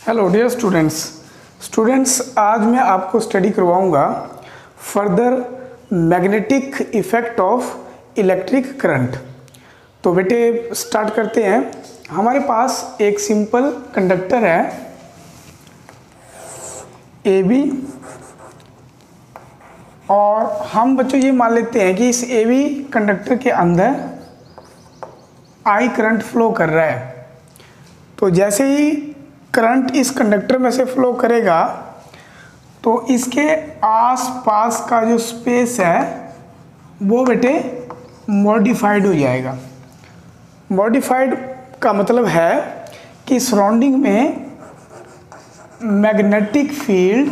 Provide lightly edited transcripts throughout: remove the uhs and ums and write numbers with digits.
Hello dear students, आज मैं आपको स्टडी करवाऊंगा further magnetic effect of electric current. तो बेटे स्टार्ट करते हैं। हमारे पास एक सिंपल कंडक्टर है ए बी, और हम बच्चों ये मान लेते हैं कि इस ए बी कंडक्टर के अंदर आई करंट फ्लो कर रहा है। तो जैसे ही करंट इस कंडक्टर में से फ्लो करेगा तो इसके आसपास का जो स्पेस है वो बेटे मॉडिफाइड हो जाएगा। मॉडिफाइड का मतलब है कि सराउंडिंग में मैग्नेटिक फील्ड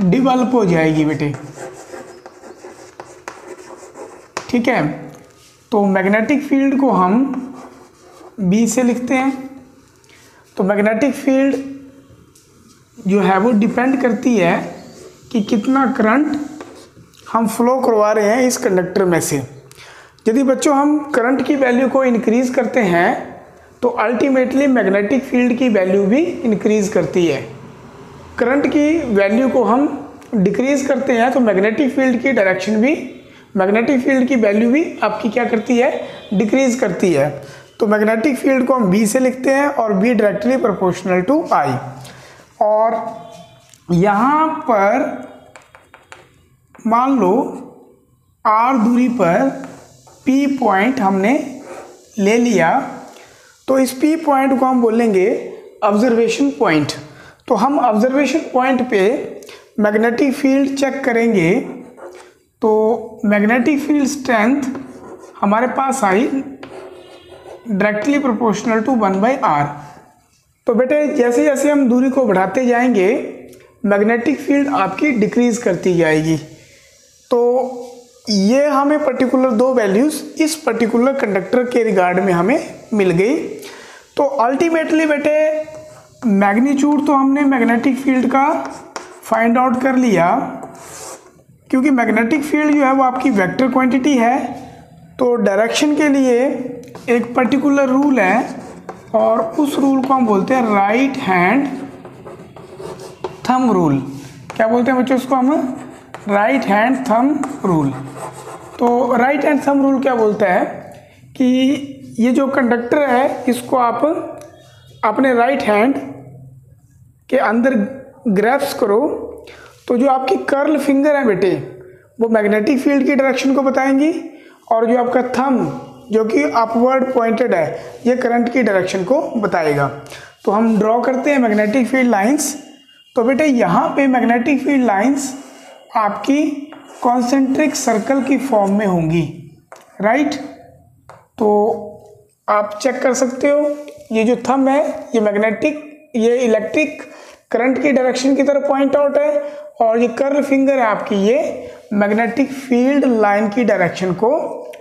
डेवलप हो जाएगी बेटे, ठीक है। तो मैग्नेटिक फील्ड को हम बी से लिखते हैं। तो मैग्नेटिक फील्ड जो है वो डिपेंड करती है कि कितना करंट हम फ्लो करवा रहे हैं इस कंडक्टर में से। यदि बच्चों हम करंट की वैल्यू को इंक्रीज करते हैं तो अल्टीमेटली मैग्नेटिक फील्ड की वैल्यू भी इंक्रीज करती है। करंट की वैल्यू को हम डिक्रीज करते हैं तो मैग्नेटिक फील्ड की डायरेक्शन भी, मैग्नेटिक फील्ड की वैल्यू भी आपकी क्या करती है, डिक्रीज करती है। तो मैग्नेटिक फील्ड को हम बी से लिखते हैं और बी डायरेक्टली प्रोपोर्शनल टू आई। और यहाँ पर मान लो आर दूरी पर पी पॉइंट हमने ले लिया, तो इस पी पॉइंट को हम बोलेंगे ऑब्जर्वेशन पॉइंट। तो हम ऑब्जर्वेशन पॉइंट पे मैग्नेटिक फील्ड चेक करेंगे। तो मैग्नेटिक फील्ड स्ट्रेंथ हमारे पास आई डायरेक्टली प्रोपोर्शनल टू 1/r। तो बेटे जैसे जैसे हम दूरी को बढ़ाते जाएंगे मैग्नेटिक फील्ड आपकी डिक्रीज करती जाएगी। तो ये हमें पर्टिकुलर दो वैल्यूज़ इस पर्टिकुलर कंडक्टर के रिगार्ड में हमें मिल गई। तो अल्टीमेटली बेटे मैग्नीट्यूड तो हमने मैग्नेटिक फील्ड का फाइंड आउट कर लिया, क्योंकि मैग्नेटिक फील्ड जो है वो आपकी वेक्टर क्वांटिटी है। तो डायरेक्शन के लिए एक पर्टिकुलर रूल है और उस रूल को हम बोलते हैं राइट हैंड थंब रूल। क्या बोलते हैं बच्चों उसको हम? Right hand thumb rule. तो राइट हैंड थंब रूल क्या बोलता है कि ये जो कंडक्टर है इसको आप अपने राइट हैंड के अंदर ग्रैप्स करो, तो जो आपकी कर्ल फिंगर है बेटे वो मैग्नेटिक फील्ड की डायरेक्शन को बताएंगी, और जो आपका थंब जो कि अपवर्ड पॉइंटेड है ये करंट की डायरेक्शन को बताएगा। तो हम ड्रॉ करते हैं मैग्नेटिक फील्ड लाइंस। तो बेटे यहाँ पे मैग्नेटिक फील्ड लाइंस आपकी कॉन्सेंट्रिक सर्कल की फॉर्म में होंगी, राइट। तो आप चेक कर सकते हो ये जो थंब है ये मैग्नेटिक, ये इलेक्ट्रिक करंट की डायरेक्शन की तरफ पॉइंट आउट है, और ये कर्ल फिंगर है आपकी ये मैग्नेटिक फील्ड लाइन की डायरेक्शन को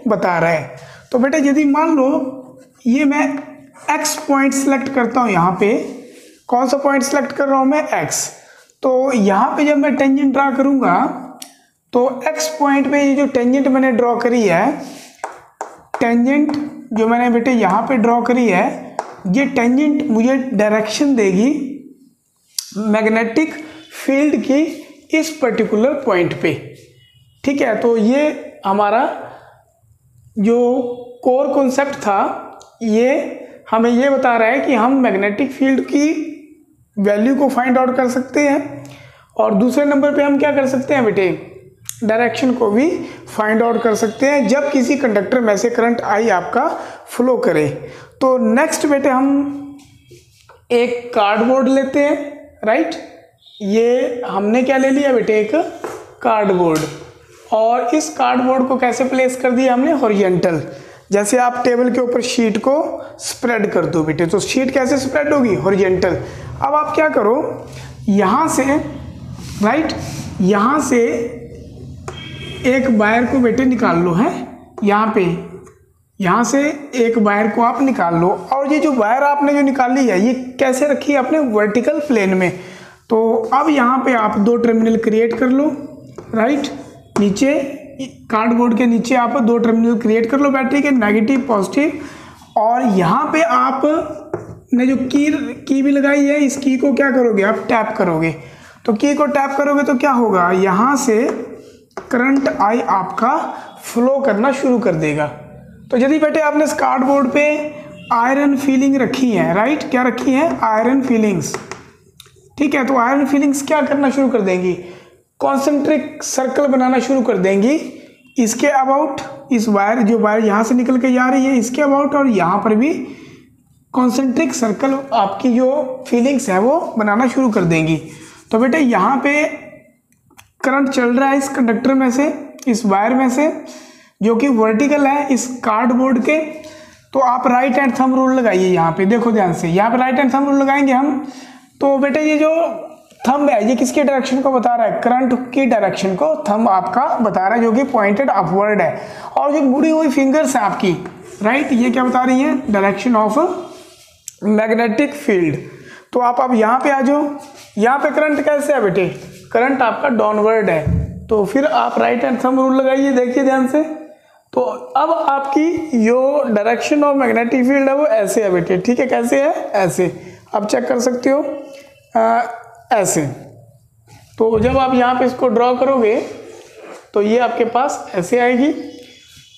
बता रहा है। तो बेटे यदि मान लो ये मैं x पॉइंट सेलेक्ट करता हूँ, यहाँ पे कौन सा पॉइंट सेलेक्ट कर रहा हूँ मैं? x। तो यहाँ पे जब मैं टेंजेंट ड्रा करूँगा तो x पॉइंट पे ये जो टेंजेंट मैंने ड्रॉ करी है, टेंजेंट जो मैंने बेटे यहाँ पे ड्रॉ करी है, ये टेंजेंट मुझे डायरेक्शन देगी मैग्नेटिक फील्ड की इस पर्टिकुलर पॉइंट पे, ठीक है। तो ये हमारा जो कोर कॉन्सेप्ट था ये हमें ये बता रहा है कि हम मैग्नेटिक फील्ड की वैल्यू को फाइंड आउट कर सकते हैं, और दूसरे नंबर पे हम क्या कर सकते हैं बेटे, डायरेक्शन को भी फाइंड आउट कर सकते हैं जब किसी कंडक्टर में से करंट आई आपका फ्लो करे। तो नेक्स्ट बेटे हम एक कार्डबोर्ड लेते हैं, राइट। ये हमने क्या ले लिया बेटे, एक कार्डबोर्ड, और इस कार्डबोर्ड को कैसे प्लेस कर दिया हमने, हॉरिजॉन्टल। जैसे आप टेबल के ऊपर शीट को स्प्रेड कर दो बेटे, तो शीट कैसे स्प्रेड होगी, हॉरिजॉन्टल। अब आप क्या करो, यहाँ से राइट, यहाँ से एक वायर को बेटे निकाल लो, है यहाँ पे, यहाँ से एक वायर को आप निकाल लो, और ये जो वायर आपने जो निकाली है ये कैसे रखी है आपने, वर्टिकल प्लेन में। तो अब यहाँ पे आप दो टर्मिनल क्रिएट कर लो, राइट। नीचे कार्डबोर्ड के नीचे आप दो टर्मिनल क्रिएट कर लो बैटरी के, नेगेटिव पॉजिटिव, और यहाँ पे आप ने जो की भी लगाई है, इस की को क्या करोगे आप, टैप करोगे। तो की को टैप करोगे तो क्या होगा, यहाँ से करंट आई आपका फ्लो करना शुरू कर देगा। तो यदि बेटे आपने इस कार्डबोर्ड पे आयरन फीलिंग रखी है, राइट, क्या रखी है, आयरन फीलिंग्स, ठीक है। तो आयरन फीलिंग्स क्या करना शुरू कर देंगी, कॉन्सेंट्रिक सर्कल बनाना शुरू कर देंगी इसके अबाउट, इस वायर, जो वायर यहाँ से निकल के जा रही है इसके अबाउट, और यहाँ पर भी कॉन्सेंट्रिक सर्कल आपकी जो फीलिंग्स है वो बनाना शुरू कर देंगी। तो बेटे यहाँ पे करंट चल रहा है इस कंडक्टर में से, इस वायर में से, जो कि वर्टिकल है इस कार्डबोर्ड के। तो आप राइट हैंड थंब रूल लगाइए यहाँ पे, देखो ध्यान से, यहाँ पे राइट हैंड थंब रूल लगाएंगे हम। तो बेटे ये जो थंब है ये किसके डायरेक्शन को बता रहा है, करंट की डायरेक्शन को थंब आपका बता रहा है, जो कि पॉइंटेड अपवर्ड है। और जो मुड़ी हुई फिंगर्स है आपकी, राइट, ये क्या बता रही है, डायरेक्शन ऑफ मैग्नेटिक फील्ड। तो आप अब यहाँ पे आ जाओ, यहाँ पे करंट कैसे है बेटे, करंट आपका डाउनवर्ड है। तो फिर आप राइट हैंड थंब रूल लगाइए, देखिए ध्यान से। तो अब आपकी जो डायरेक्शन ऑफ मैग्नेटिक फील्ड है वो ऐसे है बेटे, ठीक है, कैसे है, ऐसे। आप चेक कर सकते हो ऐसे। तो जब आप यहाँ पे इसको ड्रॉ करोगे तो ये आपके पास ऐसे आएगी।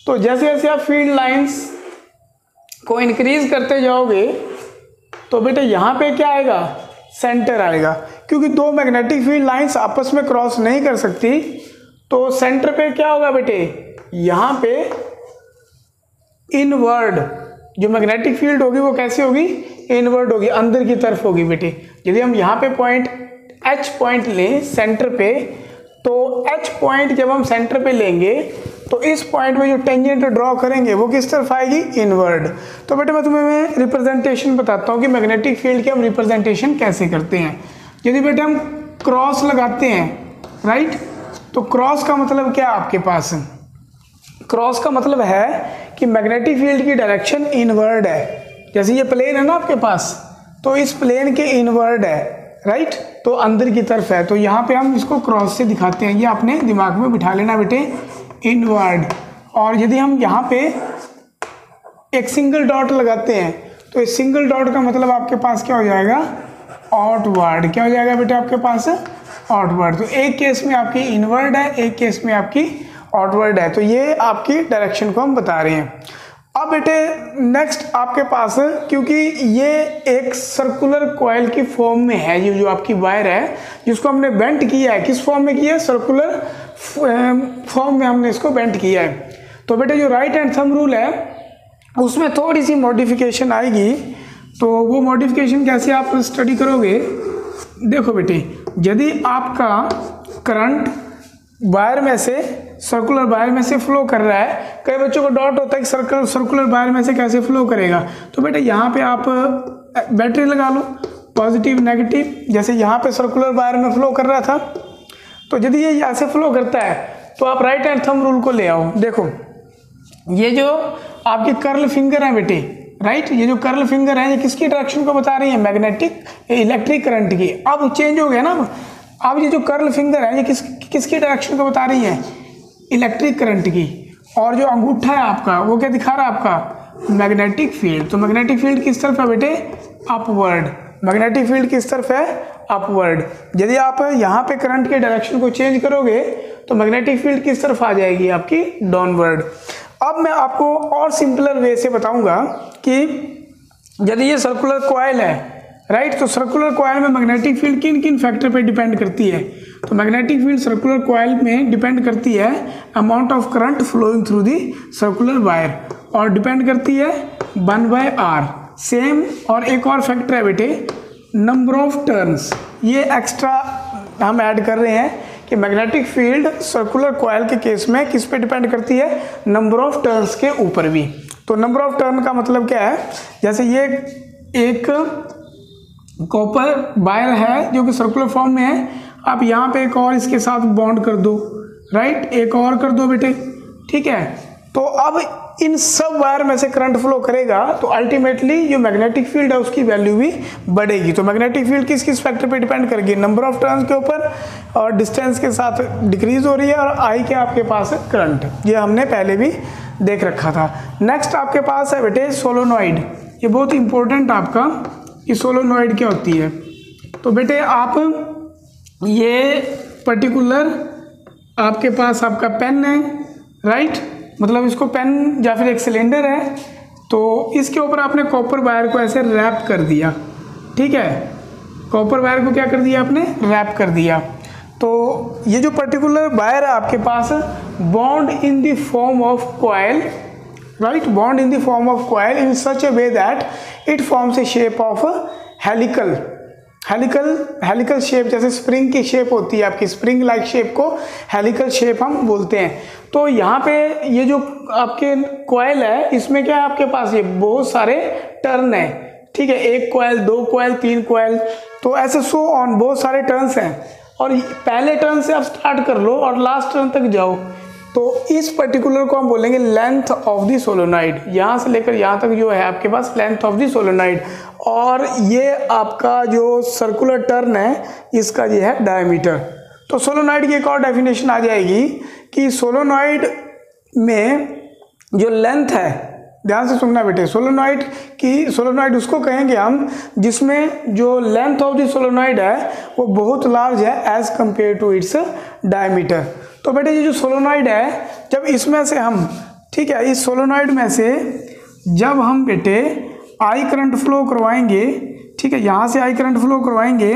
तो जैसे जैसे आप फील्ड लाइंस को इंक्रीज करते जाओगे तो बेटे यहाँ पे क्या आएगा, सेंटर आएगा। क्योंकि दो मैग्नेटिक फील्ड लाइंस आपस में क्रॉस नहीं कर सकती, तो सेंटर पे क्या होगा बेटे, यहाँ पे इनवर्ड जो मैग्नेटिक फील्ड होगी वो कैसे होगी, इनवर्ड होगी, अंदर की तरफ होगी बेटे। यदि हम यहाँ पे पॉइंट H पॉइंट लें सेंटर पे, तो H पॉइंट जब हम सेंटर पे लेंगे तो इस पॉइंट में जो टेंजेंट ड्रॉ करेंगे वो किस तरफ आएगी, इनवर्ड। तो बेटे मैं तुम्हें रिप्रेजेंटेशन बताता हूँ कि मैग्नेटिक फील्ड की हम रिप्रेजेंटेशन कैसे करते हैं। यदि बेटे हम क्रॉस लगाते हैं, राइट, तो क्रॉस का मतलब क्या है आपके पास, क्रॉस का मतलब है कि मैग्नेटिक फील्ड की डायरेक्शन इनवर्ड है। जैसे ये प्लेन है ना आपके पास, तो इस प्लेन के इनवर्ड है, राइट, तो अंदर की तरफ है। तो यहाँ पे हम इसको क्रॉस से दिखाते हैं, ये अपने दिमाग में बिठा लेना बेटे, इनवर्ड। और यदि हम यहाँ पे एक सिंगल डॉट लगाते हैं तो इस सिंगल डॉट का मतलब आपके पास क्या हो जाएगा, आउटवर्ड। क्या हो जाएगा बेटे आपके पास, आउटवर्ड। तो एक केस में आपकी इनवर्ड है, एक केस में आपकी आउटवर्ड है। तो ये आपकी डायरेक्शन को हम बता रहे हैं। अब बेटे नेक्स्ट आपके पास, क्योंकि ये एक सर्कुलर कॉइल की फॉर्म में है, ये जो आपकी वायर है जिसको हमने बेंट किया है, किस फॉर्म में किया है, सर्कुलर फॉर्म में हमने इसको बेंट किया है। तो बेटे जो राइट हैंड थंब रूल है उसमें थोड़ी सी मॉडिफिकेशन आएगी। तो वो मॉडिफिकेशन कैसे आप स्टडी करोगे, देखो बेटे, यदि आपका करंट वायर में से, सर्कुलर वायर में से फ्लो कर रहा है, कई बच्चों को डाउट होता है कि सर्कुलर वायर में से कैसे फ्लो करेगा। तो बेटा यहाँ पे आप बैटरी लगा लो, पॉजिटिव नेगेटिव। जैसे यहाँ पे सर्कुलर वायर में फ्लो कर रहा था, तो यदि ये ऐसे फ्लो करता है तो आप राइट हैंड थंब रूल को ले आओ। देखो ये जो आपकी कर्ल फिंगर है बेटे, राइट, ये जो कर्ल फिंगर है ये किसकी डायरेक्शन को बता रही है, मैग्नेटिक इलेक्ट्रिक करंट की। अब चेंज हो गया ना, अब ये जो कर्ल फिंगर है ये किसकी डायरेक्शन को बता रही है, इलेक्ट्रिक करंट की। और जो अंगूठा है आपका वो क्या दिखा रहा है आपका, मैग्नेटिक फील्ड। तो मैग्नेटिक फील्ड किस तरफ है बेटे, अपवर्ड। मैग्नेटिक फील्ड किस तरफ है, अपवर्ड। यदि आप यहाँ पे करंट के डायरेक्शन को चेंज करोगे तो मैग्नेटिक फील्ड किस तरफ आ जाएगी, आपकी डाउनवर्ड। अब मैं आपको और सिंपलर वे से बताऊंगा कि यदि ये सर्कुलर कॉइल है, राइट, तो सर्कुलर कॉइल में मैग्नेटिक फील्ड किन किन फैक्टर पे डिपेंड करती है। तो मैग्नेटिक फील्ड सर्कुलर कॉइल में डिपेंड करती है amount of current flowing through the circular wire, और डिपेंड करती है 1/r सेम। और एक और फैक्टर है बेटे, नंबर ऑफ टर्न्स। ये एक्स्ट्रा हम ऐड कर रहे हैं कि मैग्नेटिक फील्ड सर्कुलर कॉइल के केस में किस पे डिपेंड करती है, नंबर ऑफ टर्न्स के ऊपर भी। तो नंबर ऑफ टर्न का मतलब क्या है, जैसे ये एक कॉपर वायर है जो कि सर्कुलर फॉर्म में है, आप यहाँ पे एक और इसके साथ बॉन्ड कर दो, राइट, एक और कर दो बेटे, ठीक है। तो अब इन सब वायर में से करंट फ्लो करेगा तो अल्टीमेटली जो मैग्नेटिक फील्ड है उसकी वैल्यू भी बढ़ेगी। तो मैग्नेटिक फील्ड किस किस फैक्टर पे डिपेंड करेगी, नंबर ऑफ टर्न्स के ऊपर, और डिस्टेंस के साथ डिक्रीज हो रही है, और आई के आपके पास है करंट। ये हमने पहले भी देख रखा था। नेक्स्ट आपके पास है बेटे सोलोनॉइड। ये बहुत इंपॉर्टेंट आपका कि सोलोनॉइड क्या होती है। तो बेटे आप ये पर्टिकुलर आपके पास आपका पेन है, राइट, मतलब इसको पेन या फिर एक सिलेंडर है, तो इसके ऊपर आपने कॉपर वायर को ऐसे रैप कर दिया, ठीक है, कॉपर वायर को क्या कर दिया आपने, रैप कर दिया। तो ये जो पर्टिकुलर वायर है आपके पास bond in the form of coil, right, bond in the form of coil in such a way that it forms a shape of helical shape, जैसे स्प्रिंग की शेप होती है आपकी, स्प्रिंग लाइक शेप को helical shape हम बोलते हैं। तो यहाँ पे ये जो आपके कॉइल है इसमें क्या है आपके पास, ये बहुत सारे टर्न है, ठीक है, 1 कॉइल, 2 कॉइल, 3 कॉइल, तो ऐसे सो ऑन बहुत सारे टर्न्स हैं। और पहले टर्न से आप स्टार्ट कर लो और लास्ट टर्न तक जाओ, तो इस पर्टिकुलर को हम बोलेंगे लेंथ ऑफ द सोलोनाइड। यहाँ से लेकर यहाँ तक जो है आपके पास लेंथ ऑफ द सोलोनाइड, और ये आपका जो सर्कुलर टर्न है इसका ये है डायमीटर। तो सोलोनाइड की एक और डेफिनेशन आ जाएगी कि सोलोनाइड में जो लेंथ है, ध्यान से सुनना बेटे, सोलोनाइड उसको कहेंगे हम जिसमें जो लेंथ ऑफ द सोलोनाइड है वो बहुत लार्ज है as compare to its diameter. तो बेटे ये जो सोलोनाइड है, जब इसमें से हम, ठीक है, इस सोलोनाइड में से जब हम बेटे आई करंट फ्लो करवाएंगे, ठीक है, यहाँ से आई करंट फ्लो करवाएंगे,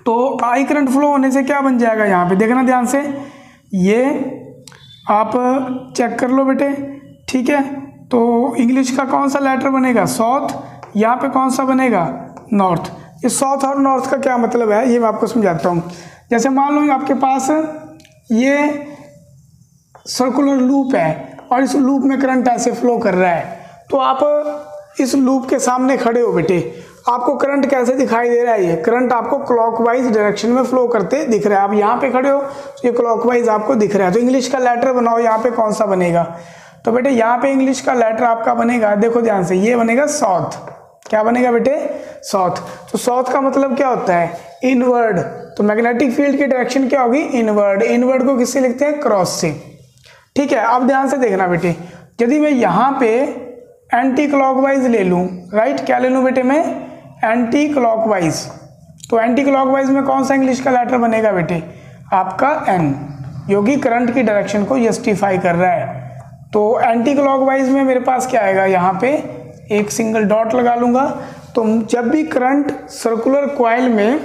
तो आई करंट फ्लो होने से क्या बन जाएगा, यहाँ पे देखना ध्यान से, ये आप चेक कर लो बेटे, ठीक है। तो इंग्लिश का कौन सा लेटर बनेगा, साउथ, यहाँ पे कौन सा बनेगा, नॉर्थ। इस साउथ और नॉर्थ का क्या मतलब है ये मैं आपको समझाता हूँ। जैसे मान लो आपके पास ये सर्कुलर लूप है और इस लूप में करंट ऐसे फ्लो कर रहा है, तो आप इस लूप के सामने खड़े हो बेटे, आपको करंट कैसे दिखाई दे रहा है, ये करंट आपको क्लॉकवाइज डायरेक्शन में फ्लो करते दिख रहा है। आप यहाँ पे खड़े हो तो ये क्लॉकवाइज आपको दिख रहा है, तो इंग्लिश का लेटर बनाओ, यहाँ पे कौन सा बनेगा, तो बेटे यहाँ पे इंग्लिश का लेटर आपका बनेगा, देखो ध्यान से, ये बनेगा साउथ। क्या बनेगा बेटे, साउथ। तो साउथ का मतलब क्या होता है, इनवर्ड। तो मैग्नेटिक फील्ड की डायरेक्शन क्या होगी, इनवर्ड। इनवर्ड को किससे लिखते हैं, क्रॉस से, ठीक है। अब ध्यान से देखना बेटे, यदि मैं यहाँ पे एंटी क्लॉकवाइज ले लूँ, राइट, क्या ले लूँ बेटे मैं, एंटी क्लॉकवाइज, तो एंटी क्लॉकवाइज में कौन सा इंग्लिश का लेटर बनेगा बेटे, आपका एन, जो कि करंट की डायरेक्शन को जस्टिफाई कर रहा है। तो एंटी क्लॉकवाइज में मेरे पास क्या आएगा, यहाँ पे एक सिंगल डॉट लगा लूँगा। तो जब भी करंट सर्कुलर कॉइल में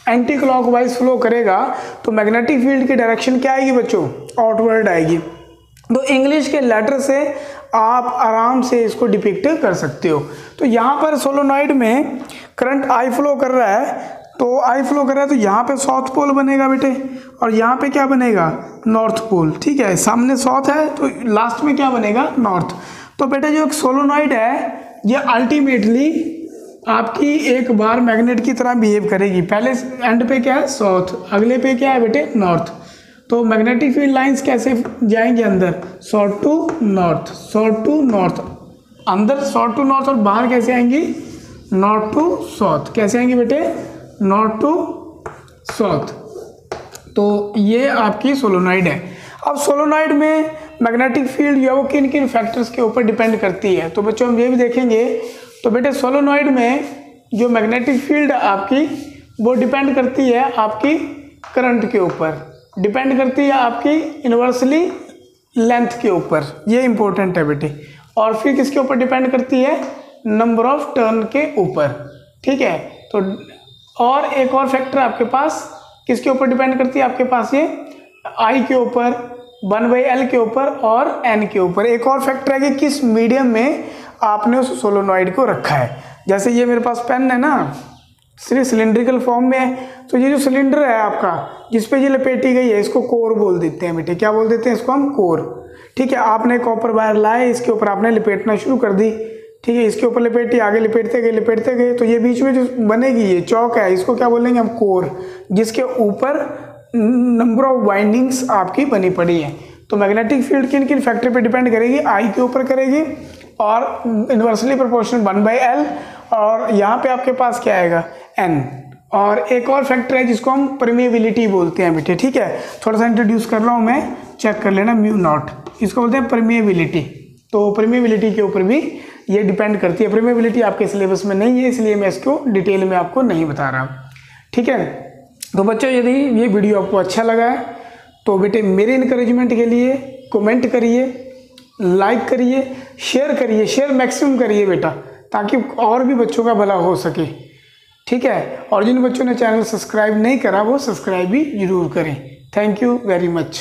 एंटी क्लॉकवाइज फ्लो करेगा तो मैग्नेटिक फील्ड की डायरेक्शन क्या आएगी बच्चों, आउटवर्ड आएगी। तो इंग्लिश के लेटर से आप आराम से इसको डिपिक्ट कर सकते हो। तो यहाँ पर सोलोनॉइड में करंट आई फ्लो कर रहा है, तो आई फ्लो कर रहा है, तो यहाँ पे साउथ पोल बनेगा बेटे, और यहाँ पे क्या बनेगा, नॉर्थ पोल, ठीक है। सामने साउथ है तो लास्ट में क्या बनेगा, नॉर्थ। तो बेटे जो एक सोलोनॉइड है ये अल्टीमेटली आपकी एक बार मैग्नेट की तरह बिहेव करेगी। पहले एंड पे क्या है, साउथ, अगले पे क्या है बेटे, नॉर्थ। तो मैग्नेटिक फील्ड लाइंस कैसे जाएंगे अंदर, south to north, south to north, अंदर साउथ टू नॉर्थ, और बाहर कैसे आएंगी, नॉर्थ टू साउथ। कैसे आएंगे बेटे, नॉर्थ टू साउथ। तो ये आपकी सोलोनॉइड है। अब सोलोनॉइड में मैग्नेटिक फील्ड जो है वो किन किन फैक्टर्स के ऊपर डिपेंड करती है, तो बच्चों हम ये भी देखेंगे। तो बेटे सोलोनॉइड में जो मैग्नेटिक फील्ड आपकी वो डिपेंड करती है आपकी करंट के ऊपर, डिपेंड करती है आपकी इन्वर्सली लेंथ के ऊपर, ये इंपॉर्टेंट है बेटे। और फिर किसके ऊपर डिपेंड करती है, नंबर ऑफ टर्न के ऊपर, ठीक है। तो और एक और फैक्टर आपके पास किसके ऊपर डिपेंड करती है, आपके पास ये आई के ऊपर, 1/L के ऊपर और N के ऊपर। एक और फैक्टर है कि किस मीडियम में आपने उस सोलोनॉइड को रखा है। जैसे ये मेरे पास पेन है ना, सिर्फ सिलिंड्रिकल फॉर्म में है, तो ये जो सिलेंडर है आपका जिस पे ये लपेटी गई है इसको कोर बोल देते हैं बेटे। क्या बोल देते हैं इसको हम, कोर, ठीक है। आपने कॉपर वायर लाए, इसके ऊपर आपने लपेटना शुरू कर दी, ठीक है, इसके ऊपर लपेटी, आगे लपेटते गए, तो ये बीच में जो बनेगी ये चौक है, इसको क्या बोलेंगे हम, कोर, जिसके ऊपर नंबर ऑफ वाइंडिंग्स आपकी बनी पड़ी है। तो मैग्नेटिक फील्ड किन किन फैक्टर पे डिपेंड करेगी, आई के ऊपर करेगी और इन्वर्सली प्रोपोर्शनल 1/L, और यहाँ पे आपके पास क्या आएगा, N। और एक और फैक्टर है जिसको हम परमेबिलिटी बोलते हैं बेटे, ठीक है। थोड़ा सा इंट्रोड्यूस कर रहा हूँ मैं, चेक कर लेना, म्यू नॉट, इसको बोलते हैं परमेबिलिटी। तो परमेबिलिटी के ऊपर भी ये डिपेंड करती है। परमेबिलिटी आपके सिलेबस में नहीं है, इसलिए मैं इसको डिटेल में आपको नहीं बता रहा। ठीक है, तो बच्चों यदि ये वीडियो आपको अच्छा लगा है तो बेटे मेरे इनकरेजमेंट के लिए कमेंट करिए, लाइक करिए, शेयर करिए, शेयर मैक्सिमम करिए बेटा, ताकि और भी बच्चों का भला हो सके। ठीक है, और जिन बच्चों ने चैनल सब्सक्राइब नहीं करा वो सब्सक्राइब भी जरूर करें। Thank you very much.